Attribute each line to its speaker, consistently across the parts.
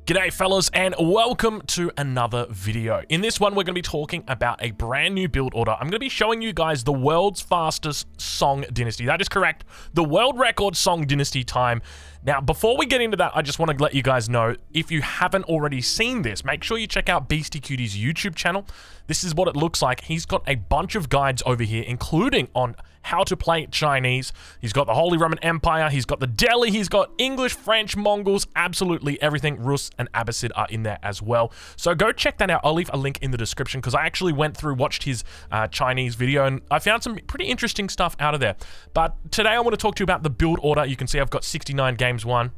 Speaker 1: G'day fellas, and welcome to another video. In this one, we're going to be talking about a brand new build order. I'm going to be showing you guys the world's fastest Song Dynasty. That is correct, the world record Song Dynasty time. Now, before we get into that, I just want to let you guys know, if you haven't already seen this, make sure you check out Beastie Cutie's YouTube channel. This is what it looks like. He's got a bunch of guides over here, including on how to play Chinese. He's got the Holy Roman Empire, he's got the Delhi, he's got English, French, Mongols, absolutely everything. Rus and Abbasid are in there as well. So go check that out. I'll leave a link in the description because I actually went through, watched his Chinese video, and I found some pretty interesting stuff out of there. But today I want to talk to you about the build order. You can see I've got 69 games won.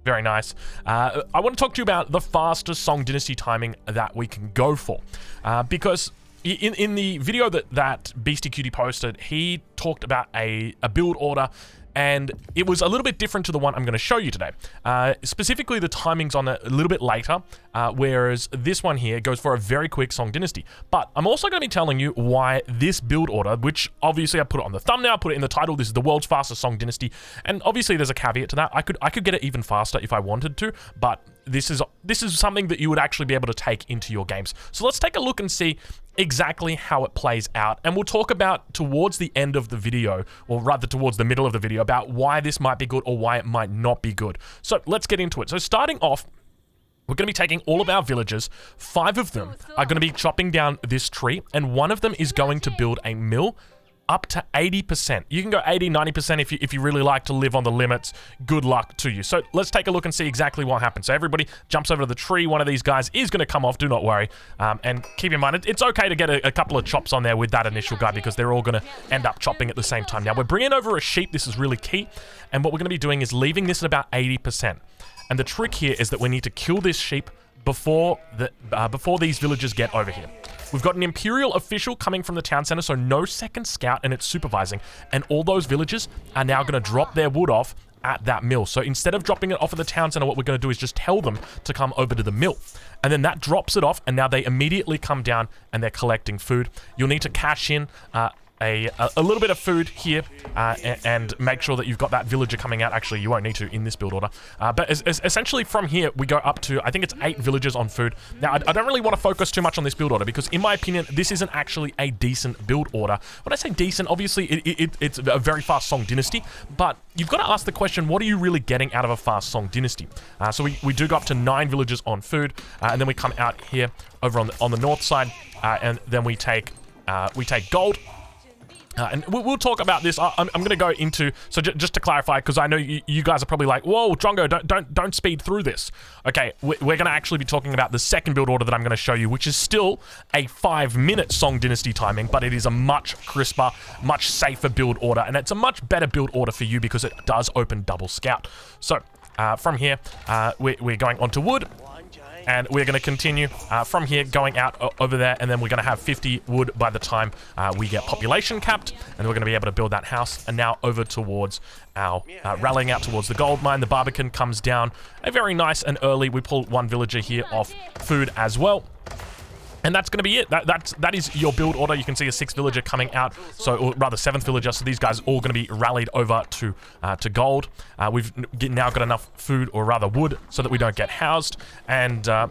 Speaker 1: Very nice. I want to talk to you about the fastest Song Dynasty timing that we can go for. Because in the video that Beastie Cutie posted, he talked about a build order, and it was a little bit different to the one I'm going to show you today. Specifically, the timing's on a little bit later, whereas this one here goes for a very quick Song Dynasty. But I'm also going to be telling you why this build order, which obviously I put it on the thumbnail, put it in the title, this is the world's fastest Song Dynasty, and obviously there's a caveat to that. I could get it even faster if I wanted to, but this is something that you would actually be able to take into your games. So let's take a look and see exactly how it plays out, and we'll talk about towards the end of the video, or rather towards the middle of the video, about why this might be good or why it might not be good. So let's get into it. So starting off, we're going to be taking all of our villagers. 5 of them are going to be chopping down this tree, and 1 of them is going to build a mill up to 80%. You can go 80, 90% if you really like to live on the limits. Good luck to you. So let's take a look and see exactly what happens. So everybody jumps over to the tree. One of these guys is going to come off, do not worry. And keep in mind, it's okay to get a couple of chops on there with that initial guy, because they're all going to end up chopping at the same time. Now, we're bringing over a sheep. This is really key. And what we're going to be doing is leaving this at about 80%. And the trick here is that we need to kill this sheep before these villagers get over here. We've got an Imperial official coming from the town center, so no second scout, and it's supervising. And all those villagers are now going to drop their wood off at that mill. So instead of dropping it off at the town center, what we're going to do is just tell them to come over to the mill. And then that drops it off, and now they immediately come down and they're collecting food. You'll need to cash in a little bit of food here and make sure that you've got that villager coming out. Actually, you won't need to in this build order. But essentially from here, we go up to, I think it's 8 villagers on food. Now, I don't really want to focus too much on this build order because, in my opinion, this isn't actually a decent build order. When I say decent, obviously, it's a very fast Song Dynasty, but you've got to ask the question, what are you really getting out of a fast Song Dynasty? So we do go up to 9 villagers on food, and then we come out here over on the north side, and then we take gold. And we'll talk about this. I'm going to go into, so just to clarify, because I know you guys are probably like, whoa, Drongo, don't speed through this. Okay, we're going to actually be talking about the second build order that I'm going to show you, which is still a 5-minute Song Dynasty timing, but it is a much crisper, much safer build order, and it's a much better build order for you because it does open double scout. So from here, we're going onto wood. And we're going to continue from here, going out over there, and then we're going to have 50 wood by the time we get population capped, and we're going to be able to build that house. And now over towards our rallying out towards the gold mine. The Barbican comes down a very nice and early. We pull 1 villager here off food as well. And that's going to be it. That is your build order. You can see a 6th villager coming out, or rather 7th villager. So these guys are all going to be rallied over to gold. We've now got enough food, or rather wood, so that we don't get housed. And I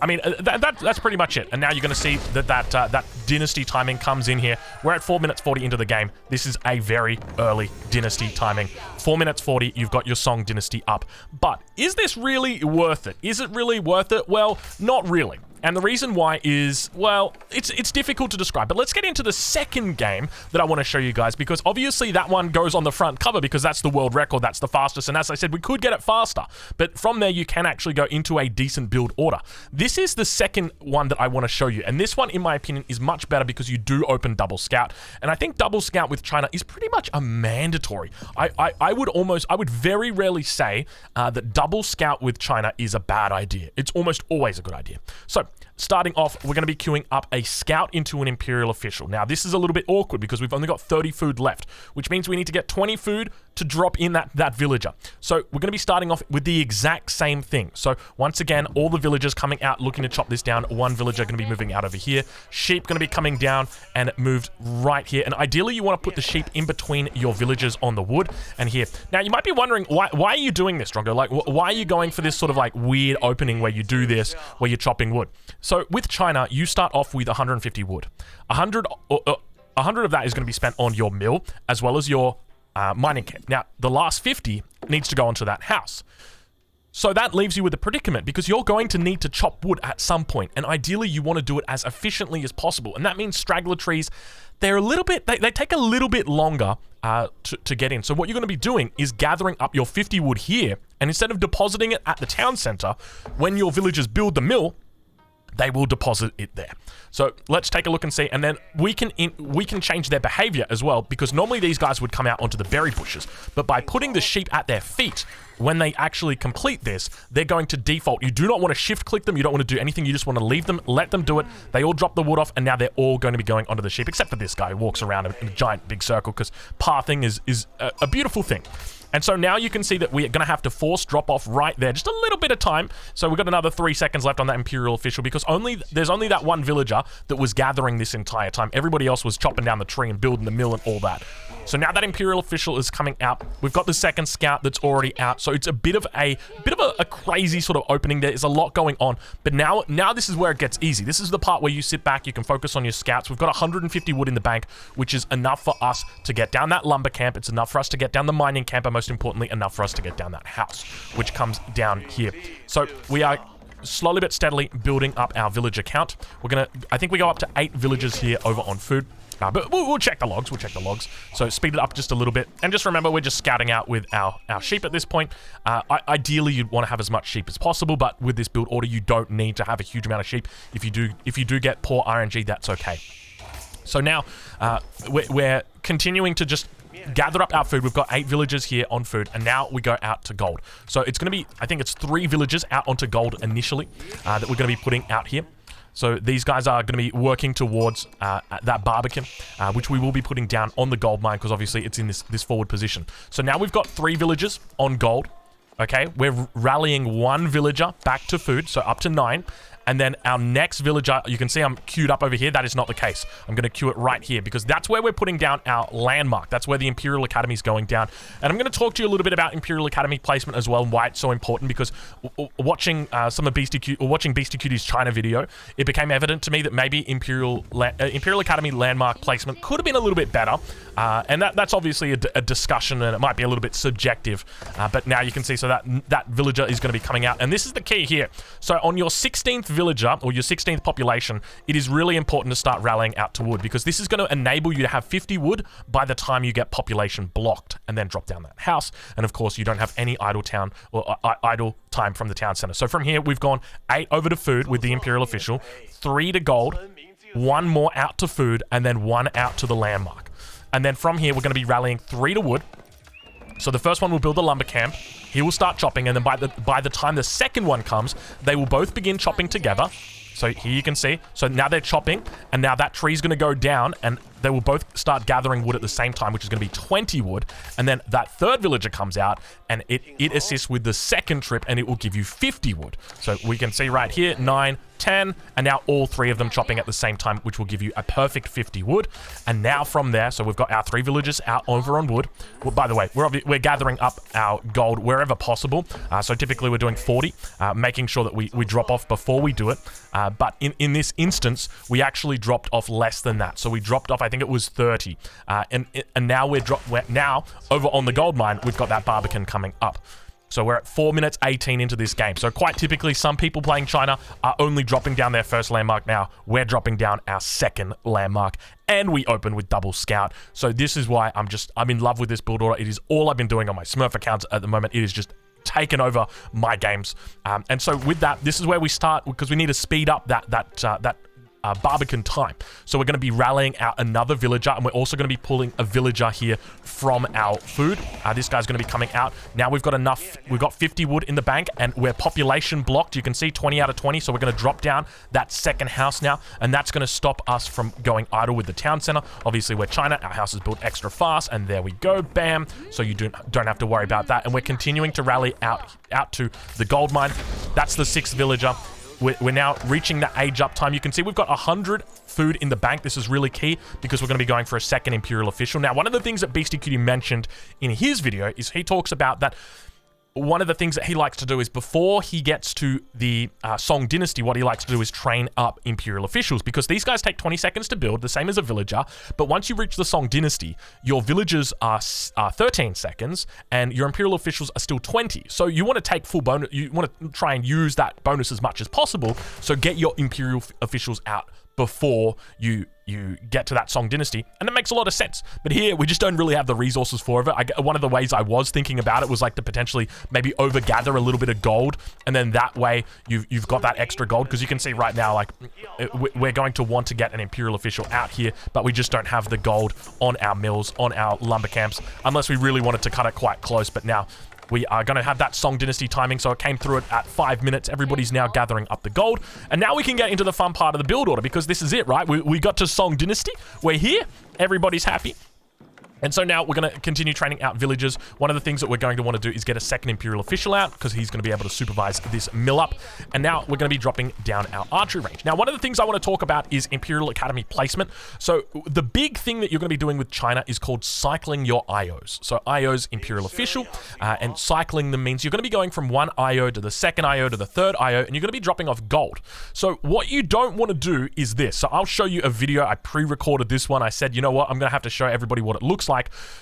Speaker 1: mean, that's pretty much it. And now you're going to see that dynasty timing comes in here. We're at 4 minutes 40 into the game. This is a very early dynasty timing. 4 minutes 40, you've got your Song Dynasty up. But is this really worth it? Is it really worth it? Well, not really. And the reason why is, well, it's difficult to describe. But let's get into the second game that I want to show you guys, because obviously that one goes on the front cover because that's the world record, that's the fastest. And as I said, we could get it faster. But from there, you can actually go into a decent build order. This is the second one that I want to show you. And this one, in my opinion, is much better because you do open double scout. And I think double scout with China is pretty much a mandatory. I would very rarely say that double scout with China is a bad idea. It's almost always a good idea. So starting off, we're going to be queuing up a scout into an Imperial official. Now, this is a little bit awkward because we've only got 30 food left, which means we need to get 20 food to drop in that villager. So we're going to be starting off with the exact same thing. So once again, all the villagers coming out looking to chop this down. One villager going to be moving out over here. Sheep going to be coming down and moved right here. And ideally, you want to put the sheep in between your villagers on the wood and here. Now, you might be wondering, why are you doing this, Drongo? Like, why are you going for this sort of like weird opening where you do this, where you're chopping wood? So with China, you start off with 150 wood. 100 of that is going to be spent on your mill as well as your mining camp. Now, the last 50 needs to go onto that house. So that leaves you with a predicament because you're going to need to chop wood at some point, and ideally you want to do it as efficiently as possible. And that means straggler trees, they're a little bit, they take a little bit longer to get in. So what you're going to be doing is gathering up your 50 wood here, and instead of depositing it at the town center, when your villagers build the mill, they will deposit it there. So let's take a look and see, and then we can change their behavior as well, because normally these guys would come out onto the berry bushes, but by putting the sheep at their feet, when they actually complete this, they're going to default. You do not want to shift click them, you don't want to do anything, you just want to leave them, let them do it. They all drop the wood off, and now they're all going to be going onto the sheep, except for this guy who walks around in a giant big circle, because pathing is a beautiful thing. And so now you can see that we're going to have to force drop off right there. Just a little bit of time. So we've got another 3 seconds left on that Imperial official because there's only that one villager that was gathering this entire time. Everybody else was chopping down the tree and building the mill and all that. So now that Imperial official is coming out, we've got the second scout that's already out. So it's a bit of a crazy sort of opening. There's a lot going on. But now this is where it gets easy. This is the part where you sit back, you can focus on your scouts. We've got 150 wood in the bank, which is enough for us to get down that lumber camp. It's enough for us to get down the mining camp, and most importantly, enough for us to get down that house, which comes down here. So we are slowly but steadily building up our villager count. I think we go up to 8 villagers here over on food. But we'll check the logs. We'll check the logs. So speed it up just a little bit. And just remember, we're just scouting out with our sheep at this point. Ideally, you'd want to have as much sheep as possible, but with this build order, you don't need to have a huge amount of sheep. If you do get poor RNG, that's okay. So now we're continuing to just gather up our food. We've got 8 villagers here on food, and now we go out to gold. So it's going to be, I think it's 3 villagers out onto gold initially that we're going to be putting out here. So these guys are going to be working towards that Barbican, which we will be putting down on the gold mine because obviously it's in this forward position. So now we've got 3 villagers on gold. Okay, we're rallying 1 villager back to food, so up to 9. And then our next villager, you can see I'm queued up over here. That is not the case. I'm going to queue it right here because that's where we're putting down our landmark. That's where the Imperial Academy is going down. And I'm going to talk to you a little bit about Imperial Academy placement as well and why it's so important, because watching some of watching Beastie Cutie's China video, it became evident to me that maybe Imperial Academy landmark placement could have been a little bit better. And that's obviously a discussion, and it might be a little bit subjective. But now you can see, so that villager is going to be coming out. And this is the key here. So on your 16th villager or your 16th population, it is really important to start rallying out to wood, because this is going to enable you to have 50 wood by the time you get population blocked and then drop down that house. And of course, you don't have any idle town or idle time from the town center. So from here, we've gone 8 over to food with the Imperial official, 3 to gold, 1 more out to food, and then 1 out to the landmark. And then from here, we're going to be rallying 3 to wood. So the first one will build the lumber camp. He will start chopping, and then by the time the second one comes, they will both begin chopping together. So here you can see. So now they're chopping, and now that tree is going to go down, and they will both start gathering wood at the same time, which is going to be 20 wood. And then that third villager comes out, and it assists with the second trip, and it will give you 50 wood. So we can see right here, 9, 10, and now all 3 of them chopping at the same time, which will give you a perfect 50 wood. And now from there, so we've got our 3 villagers out over on wood. Well, by the way, we're gathering up our gold wherever possible. So typically we're doing 40, making sure that we drop off before we do it. But in this instance, we actually dropped off less than that. So we dropped off, I think it was 30. And now we're now over on the gold mine, we've got that Barbican coming up. So we're at 4 minutes 18 into this game. So quite typically, some people playing China are only dropping down their first landmark now. We're dropping down our second landmark, and we open with double scout. So this is why I'm in love with this build order. It is all I've been doing on my Smurf accounts at the moment. It is just taken over my games. And so with that, this is where we start, because we need to speed up that Barbican time. So we're going to be rallying out another villager, and we're also going to be pulling a villager here from our food. This guy's going to be coming out. Now we've got enough. We've got 50 wood in the bank, and we're population blocked. You can see 20 out of 20, so we're going to drop down that second house now, and that's going to stop us from going idle with the town center. Obviously, we're China. Our house is built extra fast, and there we go. Bam. So you don't have to worry about that, and we're continuing to rally out to the gold mine. That's the 6th villager. We're now reaching the age up time. You can see we've got 100 food in the bank. This is really key because we're going to be going for a second Imperial official. Now, one of the things that Beastie Cutie mentioned in his video is he talks about that one of the things that he likes to do is before he gets to the Song Dynasty, what he likes to do is train up Imperial officials, because these guys take 20 seconds to build, the same as a villager. But once you reach the Song Dynasty, your villagers are 13 seconds and your Imperial officials are still 20. So you want to take full bonus. You want to try and use that bonus as much as possible. So get your Imperial officials out before you get to that Song Dynasty, and it makes a lot of sense. But here, we just don't really have the resources for it. One of the ways I was thinking about it was like to potentially maybe overgather a little bit of gold, and then that way you've got that extra gold, because you can see right now, like, we're going to want to get an Imperial official out here, but we just don't have the gold on our mills, on our lumber camps, unless we really wanted to cut it quite close. But now we are going to have that Song Dynasty timing, so it came through it at 5 minutes. Everybody's now gathering up the gold. And now we can get into the fun part of the build order, because this is it, right? We got to Song Dynasty. We're here. Everybody's happy. And so now we're going to continue training out villagers. One of the things that we're going to want to do is get a second Imperial official out, because he's going to be able to supervise this mill up. And now we're going to be dropping down our archery range. Now, one of the things I want to talk about is Imperial Academy placement. So the big thing that you're going to be doing with China is called cycling your IOs. So IOs, Imperial official, and cycling them means you're going to be going from one IO to the second IO to the third IO, and you're going to be dropping off gold. So what you don't want to do is this. So I'll show you a video. I pre-recorded this one. I said, you know what? I'm going to have to show everybody what it looks like.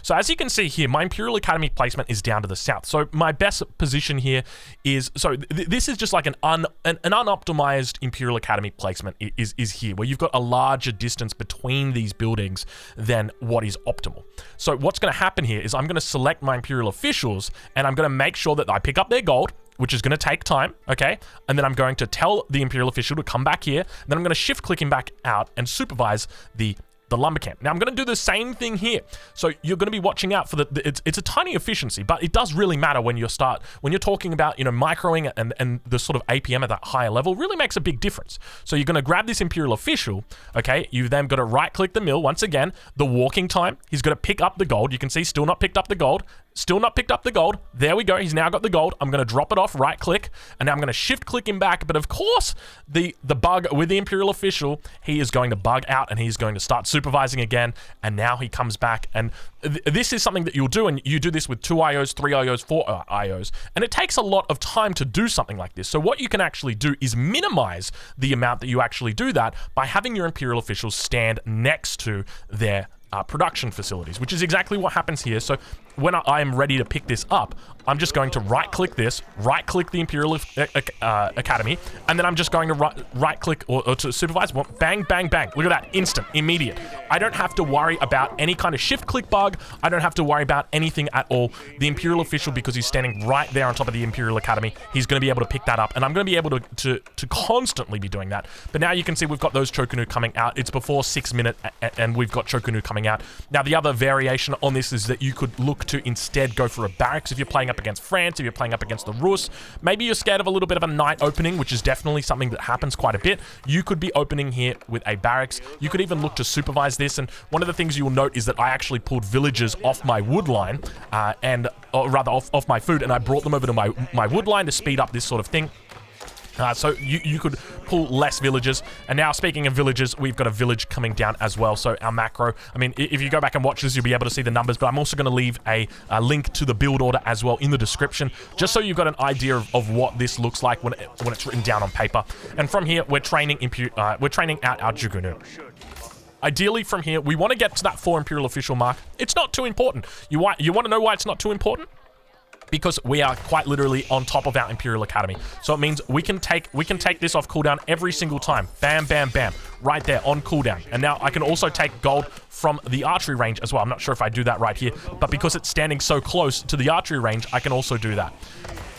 Speaker 1: So as you can see here, my Imperial Academy placement is down to the south. So my best position here is, so this is just like an unoptimized Imperial Academy placement is here, where you've got a larger distance between these buildings than what is optimal. So what's going to happen here is I'm going to select my Imperial officials, and I'm going to make sure that I pick up their gold, which is going to take time, okay? And then I'm going to tell the Imperial official to come back here. Then I'm going to shift click him back out and supervise the lumber camp. Now I'm going to do the same thing here. So you're going to be watching out for it's a tiny efficiency, but it does really matter when you're talking about, you know, microing and the sort of APM at that higher level really makes a big difference. So you're going to grab this Imperial official, okay? You've then got to right click the mill. Once again, the walking time, he's going to pick up the gold. You can see still not picked up the gold. Still not picked up the gold. There we go. He's now got the gold. I'm going to drop it off, right click, and now I'm going to shift click him back. But of course, the bug with the Imperial official, he is going to bug out and he's going to start supervising again. And now he comes back. And this is something that you'll do. And you do this with 2 IOs, 3 IOs, 4 IOs. And it takes a lot of time to do something like this. So what you can actually do is minimize the amount that you actually do that by having your Imperial officials stand next to their production facilities, which is exactly what happens here. So when I am ready to pick this up, I'm just going to right-click this, right-click the Imperial Academy, and then I'm just going to right-click or to supervise. Bang, bang, bang. Look at that. Instant, immediate. I don't have to worry about any kind of shift-click bug. I don't have to worry about anything at all. The Imperial official, because he's standing right there on top of the Imperial Academy, he's going to be able to pick that up, and I'm going to be able to constantly be doing that. But now you can see we've got those Chokunu coming out. It's before 6 minutes, and we've got Chokunu coming out. Now, the other variation on this is that you could look to instead go for a barracks if you're playing up against France, if you're playing up against the Rus. Maybe you're scared of a little bit of a night opening, which is definitely something that happens quite a bit. You could be opening here with a barracks. You could even look to supervise this, and one of the things you will note is that I actually pulled villagers off my wood line, or rather off my food, and I brought them over to my wood line to speed up this sort of thing. So you could pull less villagers. And now, speaking of villagers, we've got a village coming down as well. So our macro, I mean, if you go back and watch this, you'll be able to see the numbers. But I'm also going to leave a link to the build order as well in the description, just so you've got an idea of what this looks like when it's written down on paper. And from here, we're training out our Jugunu. Ideally, from here, we want to get to that 4 Imperial official mark. It's not too important. You want to know why it's not too important? Because we are quite literally on top of our Imperial Academy. So it means we can take this off cooldown every single time. Bam, bam, bam. Right there on cooldown. And now I can also take gold from the archery range as well. I'm not sure if I do that right here, but because it's standing so close to the archery range, I can also do that.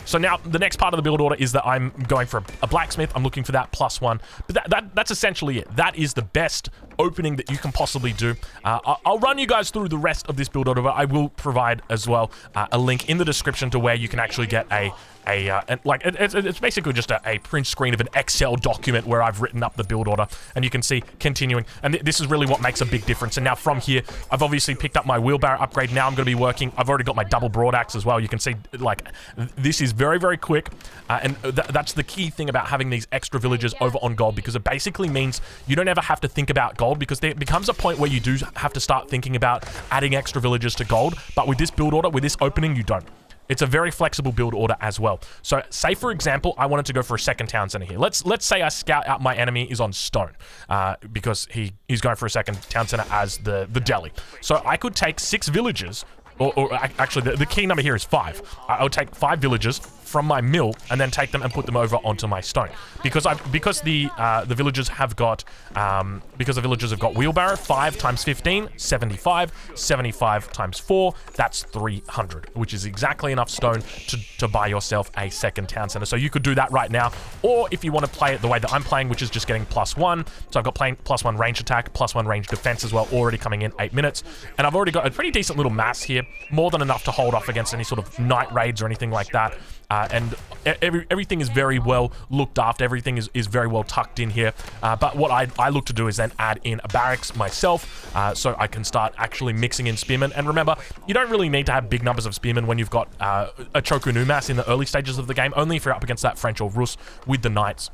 Speaker 1: So now the next part of the build order is that I'm going for a blacksmith. I'm looking for that +1. But that's essentially it. That is the best opening that you can possibly do. I'll run you guys through the rest of this build order, but I will provide as well a link in the description to where you can actually get it's basically just a print screen of an Excel document where I've written up the build order, and you can see continuing, and this is really what makes a big difference. And now from here, I've obviously picked up my wheelbarrow upgrade. Now I'm going to be working, I've already got my double broadaxe as well. You can see, like, this is very, very quick, and that's the key thing about having these extra villagers over on gold, because it basically means you don't ever have to think about gold, because there becomes a point where you do have to start thinking about adding extra villagers to gold. But with this build order, with this opening, you don't. It's a very flexible build order as well. So say, for example, I wanted to go for a second town center here. Let's say I scout out my enemy is on stone, because he's going for a second town center as the deli. So I could take 6 villagers, or actually the key number here is 5. I would take 5 villagers from my mill and then take them and put them over onto my stone, because the villagers have got wheelbarrow. 5 times 15, 75. 75 times 4, that's 300, which is exactly enough stone to buy yourself a second town center. So you could do that right now, or if you want to play it the way that I'm playing, which is just getting +1. So I've got +1 range attack, +1 range defense as well, already coming in 8 minutes, and I've already got a pretty decent little mass here, more than enough to hold off against any sort of night raids or anything like that. And everything is very well looked after. Everything is very well tucked in here. But what I look to do is then add in a barracks myself, so I can start actually mixing in spearmen. And remember, you don't really need to have big numbers of spearmen when you've got a Chokunu mass in the early stages of the game, only if you're up against that French or Rus with the knights.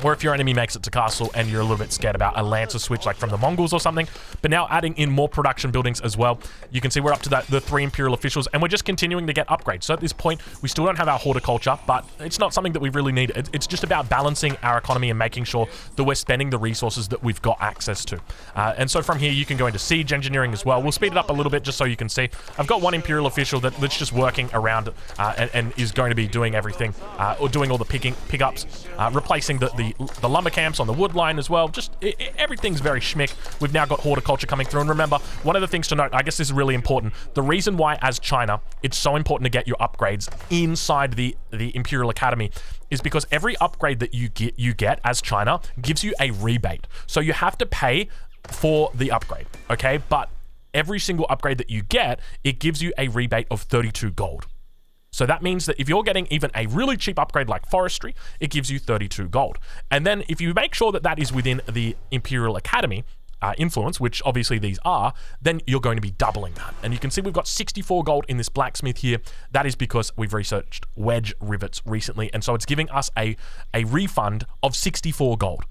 Speaker 1: Or if your enemy makes it to castle and you're a little bit scared about a Lancer switch like from the Mongols or something. But now adding in more production buildings as well. You can see we're up to the 3 Imperial officials, and we're just continuing to get upgrades. So at this point, we still don't have our horticulture, but it's not something that we really need. It's just about balancing our economy and making sure that we're spending the resources that we've got access to. And so from here, you can go into siege engineering as well. We'll speed it up a little bit just so you can see. I've got 1 Imperial official that's just working around and is going to be doing everything, or doing all the pickups, replacing the lumber camps on the wood line as well. Just everything's very schmick. We've now got horticulture coming through. And remember, one of the things to note, I guess this is really important, the reason why as China it's so important to get your upgrades inside the Imperial Academy is because every upgrade that you get as China gives you a rebate. So you have to pay for the upgrade, okay? But every single upgrade that you get, it gives you a rebate of 32 gold. So that means that if you're getting even a really cheap upgrade like forestry, it gives you 32 gold. And then if you make sure that that is within the Imperial Academy influence, which obviously these are, then you're going to be doubling that. And you can see we've got 64 gold in this blacksmith here. That is because we've researched wedge rivets recently. And so it's giving us a refund of 64 gold.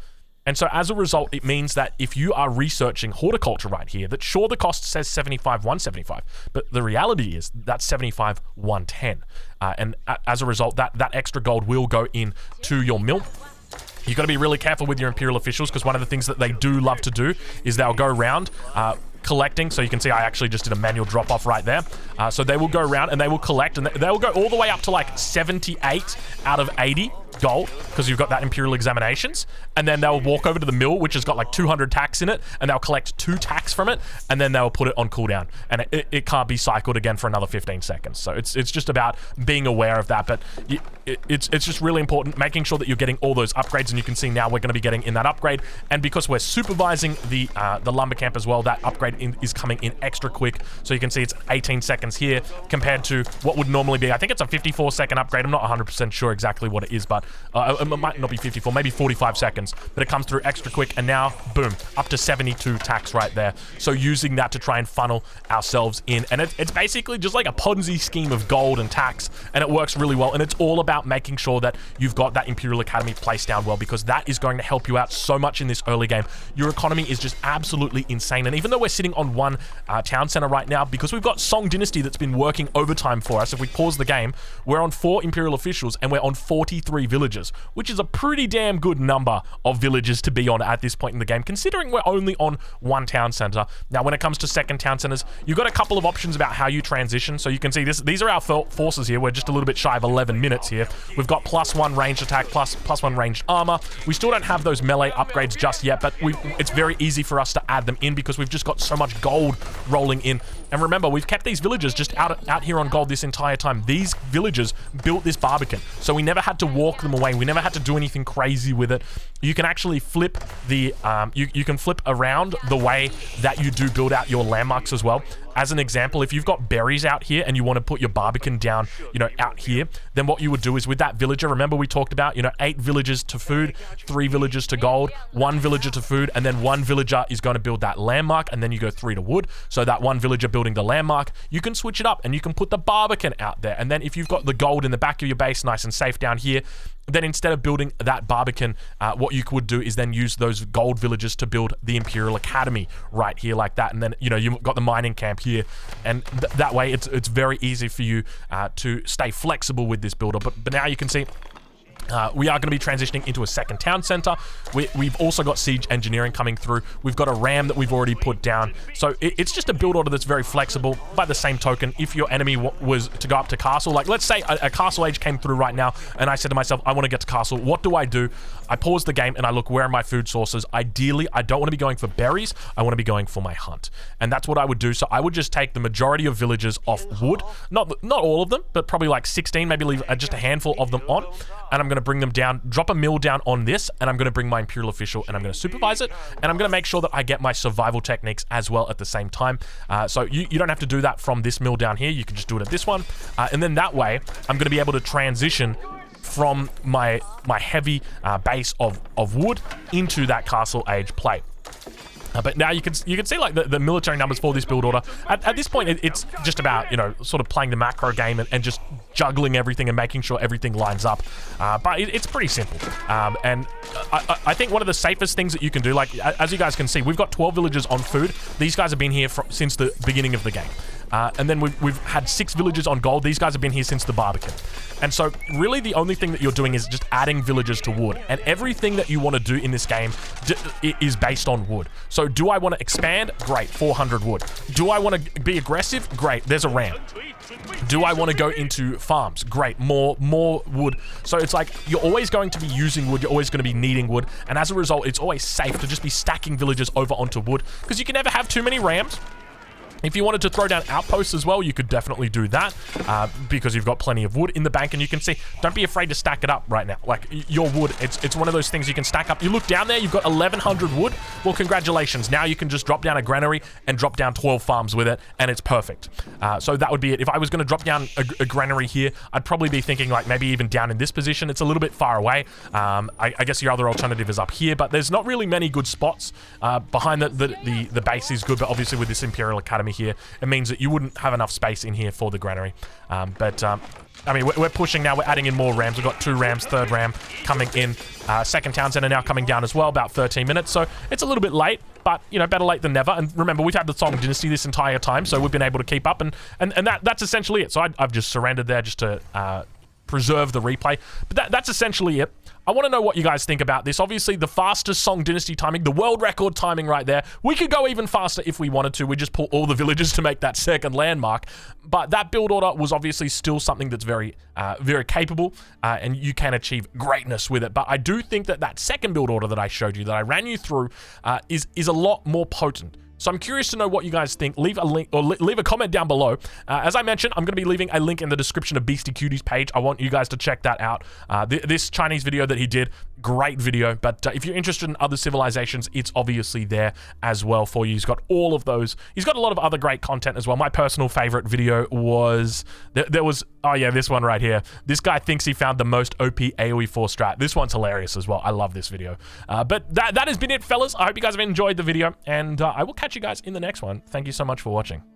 Speaker 1: And so as a result, it means that if you are researching horticulture right here, that sure, the cost says 75,175, but the reality is that's 75,110. And as a result, that extra gold will go in to your mill. You've got to be really careful with your Imperial officials, because one of the things that they do love to do is they'll go around collecting. So you can see I actually just did a manual drop off right there. So they will go around and they will collect, and they will go all the way up to like 78 out of 80 gold, because you've got that Imperial examinations, and then they'll walk over to the mill, which has got like 200 tax in it, and they'll collect 2 tax from it, and then they'll put it on cooldown, and it can't be cycled again for another 15 seconds. So it's just about being aware of that. But it's just really important making sure that you're getting all those upgrades. And you can see now we're going to be getting in that upgrade, and because we're supervising the lumber camp as well, that upgrade is coming in extra quick. So you can see it's 18 seconds here compared to what would normally be, I think it's a 54-second upgrade. I'm not 100% sure exactly what it is, but it might not be 54, maybe 45 seconds, but it comes through extra quick. And now boom, up to 72 tax right there. So using that to try and funnel ourselves in, and it's basically just like a Ponzi scheme of gold and tax, and it works really well. And it's all about making sure that you've got that Imperial Academy placed down well, because that is going to help you out so much in this early game. Your economy is just absolutely insane. And even though we're sitting on 1 town center right now, because we've got Song Dynasty that's been working overtime for us, if we pause the game, we're on 4 Imperial officials and we're on 43 villagers, which is a pretty damn good number of villagers to be on at this point in the game, considering we're only on one town center. Now, when it comes to second town centers, you've got a couple of options about how you transition. So you can see these are our forces here. We're just a little bit shy of 11 minutes here. We've got +1 ranged attack, +1 ranged armor. We still don't have those melee upgrades just yet, but it's very easy for us to add them in because we've just got so much gold rolling in. And remember, we've kept these villagers just out here on gold this entire time. These villagers built this Barbican, so we never had to walk them away. We never had to do anything crazy with it. You can actually flip the you can flip around the way that you do build out your landmarks as well. As an example, if you've got berries out here and you want to put your Barbican down, you know, out here, then what you would do is with that villager, remember we talked about, you know, 8 villagers to food, 3 villagers to gold, 1 villager to food, and then 1 villager is going to build that landmark, and then you go 3 to wood. So that 1 villager building the landmark, you can switch it up and you can put the Barbican out there. And then if you've got the gold in the back of your base nice and safe down here, then instead of building that Barbican, what you could do is then use those gold villagers to build the Imperial Academy right here like that. And then, you know, you've got the mining camp here. And that way, it's very easy for you to stay flexible with this builder. But now you can see we are going to be transitioning into a second town center. We've also got siege engineering coming through. We've got a ram that we've already put down. So it's just a build order that's very flexible. By the same token, if your enemy was to go up to castle, like let's say a castle age came through right now, and I said to myself, I want to get to castle. What do? I pause the game and I look, where are my food sources? Ideally, I don't want to be going for berries. I want to be going for my hunt. And that's what I would do. So I would just take the majority of villagers off wood. Not all of them, but probably like 16, maybe leave just a handful of them on. And I'm going to bring them down, drop a mill down on this, and I'm going to bring my Imperial official and I'm going to supervise it. And I'm going to make sure that I get my survival techniques as well at the same time. So you don't have to do that from this mill down here. You can just do it at this one. And then that way, I'm going to be able to transition from my heavy base of wood into that castle age play. But now you can see like the military numbers for this build order. At this point, it's just about, you know, sort of playing the macro game and just juggling everything and making sure everything lines up. But it's pretty simple. And I think one of the safest things that you can do, like as you guys can see, we've got 12 villagers on food. These guys have been here since the beginning of the game. And then we've had 6 villagers on gold. These guys have been here since the Barbican. And so really the only thing that you're doing is just adding villagers to wood. And everything that you want to do in this game is based on wood. So do I want to expand? Great, 400 wood. Do I want to be aggressive? Great, there's a ram. Do I want to go into farms? Great, more wood. So it's like you're always going to be using wood. You're always going to be needing wood. And as a result, it's always safe to just be stacking villagers over onto wood because you can never have too many rams. If you wanted to throw down outposts as well, you could definitely do that because you've got plenty of wood in the bank. And you can see, don't be afraid to stack it up right now. Like your wood, it's one of those things you can stack up. You look down there, you've got 1,100 wood. Well, congratulations. Now you can just drop down a granary and drop down 12 farms with it, and it's perfect. So that would be it. If I was going to drop down a granary here, I'd probably be thinking like maybe even down in this position. It's a little bit far away. I guess your other alternative is up here, but there's not really many good spots. Behind the base is good, but obviously with this Imperial Academy here, it means that you wouldn't have enough space in here for the granary. I mean, we're pushing now. We're adding in more rams. We've got 2 rams, 3rd ram coming in. Second town center now coming down as well, about 13 minutes. So it's a little bit late, but, you know, better late than never. And remember, we've had the Song Dynasty this entire time, so we've been able to keep up. And that's essentially it. So I've just surrendered there just to preserve the replay. But that's essentially it. I want to know what you guys think about this. Obviously, the fastest Song Dynasty timing, the world record timing right there. We could go even faster if we wanted to. We just pull all the villagers to make that second landmark. But that build order was obviously still something that's very, very capable, and you can achieve greatness with it. But I do think that second build order that I showed you, that I ran you through, is a lot more potent. So I'm curious to know what you guys think. Leave a link or leave a comment down below. As I mentioned, I'm going to be leaving a link in the description of Beastie Cutie's page. I want you guys to check that out. This Chinese video that he did, great video. But if you're interested in other civilizations, it's obviously there as well for you. He's got all of those. He's got a lot of other great content as well. My personal favorite video was, oh yeah, this one right here. This guy thinks he found the most OP AoE 4 strat. This one's hilarious as well. I love this video. But that has been it, fellas. I hope you guys have enjoyed the video, and I will catch you guys in the next one. Thank you so much for watching.